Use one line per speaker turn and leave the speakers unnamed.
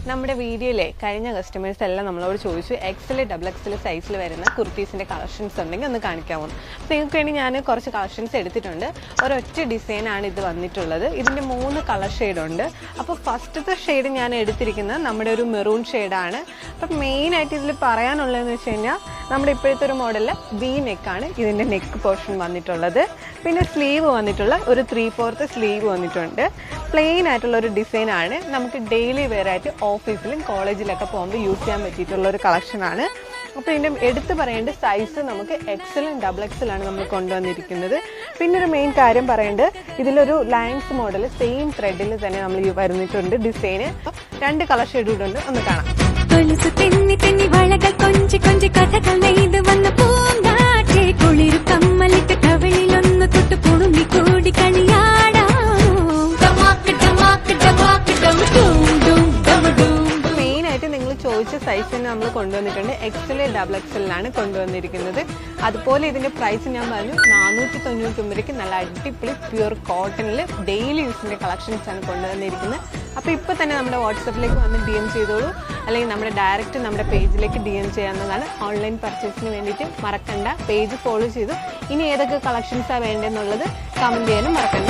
നമ്മുടെ വീഡിയോയിലെ കഴിഞ്ഞ കസ്റ്റമേഴ്സ് എല്ലാം നമ്മളോട് ചോദിച്ചു എക്സൽ ഡബിൾ എക്സൽ സൈസിൽ വരുന്ന കുർത്തീസിൻ്റെ കളക്ഷൻസ് ഉണ്ടെങ്കിൽ ഒന്ന് കാണിക്കാമോ. അപ്പോൾ നിങ്ങൾക്ക് വേണ്ടി ഞാൻ കുറച്ച് കളക്ഷൻസ് എടുത്തിട്ടുണ്ട്. ഒരൊറ്റ ഡിസൈനാണ് ഇത് വന്നിട്ടുള്ളത്. ഇതിൻ്റെ 3 കളർ ഷെയ്ഡുണ്ട്. അപ്പോൾ ഫസ്റ്റത്തെ ഷെയ്ഡ് ഞാൻ എടുത്തിരിക്കുന്നത് നമ്മുടെ ഒരു മെറൂൺ ഷെയ്ഡാണ്. അപ്പം മെയിനായിട്ട് ഇതിൽ പറയാനുള്ളതെന്ന് വെച്ച് കഴിഞ്ഞാൽ നമ്മുടെ ഇപ്പോഴത്തെ ഒരു മോഡലിൽ വി നെക്കാണ് ഇതിൻ്റെ നെക്ക് പോർഷൻ വന്നിട്ടുള്ളത്. പിന്നെ സ്ലീവ് വന്നിട്ടുള്ള ഒരു 3/4 സ്ലീവ് വന്നിട്ടുണ്ട്. പ്ലെയിൻ ആയിട്ടുള്ള ഒരു ഡിസൈനാണ്. നമുക്ക് ഡെയിലി വെയർ ആയിട്ട് ഓഫീസിലും കോളേജിലൊക്കെ പോകുമ്പോൾ യൂസ് ചെയ്യാൻ പറ്റിയിട്ടുള്ള ഒരു കളക്ഷനാണ്. അപ്പോൾ ഇതിൻ്റെ എടുത്ത് പറയേണ്ട സൈസ് നമുക്ക് എക്സലും ഡബിൾ എക്സലാണ് നമ്മൾ കൊണ്ടുവന്നിരിക്കുന്നത്. പിന്നെ ഒരു മെയിൻ കാര്യം പറയേണ്ടത് ഇതിലൊരു ലൈൻസ് മോഡൽ സെയിം ത്രെഡിൽ തന്നെ നമ്മൾ വരുന്നിട്ടുണ്ട് ഡിസൈന്. 2 കളർ ഷെയ്ഡുണ്ട്, ഒന്ന് കാണാം. ചോദിച്ച സൈസിന് നമ്മൾ കൊണ്ടുവന്നിട്ടുണ്ട്. എക്സൽ ഡബിൾ എക്സലിലാണ് കൊണ്ടുവന്നിരിക്കുന്നത്. അതുപോലെ ഇതിന്റെ പ്രൈസ് ഞാൻ പറഞ്ഞു 499 നല്ല അടിപൊളി പ്യുർ കോട്ടണിൽ ഡെയിലി യൂസിന്റെ കളക്ഷൻസ് ആണ് കൊണ്ടുവന്നിരിക്കുന്നത്. അപ്പോൾ ഇപ്പോൾ തന്നെ നമ്മുടെ വാട്സപ്പിലേക്ക് വന്ന് DM ചെയ്തോളൂ, അല്ലെങ്കിൽ നമ്മുടെ ഡയറക്റ്റ് നമ്മുടെ പേജിലേക്ക് DM ചെയ്യാവുന്നതാണ്. ഓൺലൈൻ പർച്ചേസിന് വേണ്ടിയിട്ട് മറക്കണ്ട, പേജ് ഫോളോ ചെയ്തു. ഇനി ഏതൊക്കെ കളക്ഷൻസാണ് വേണ്ടതെന്നുള്ളത് കമന്റ് ചെയ്യാനും മറക്കണ്ട.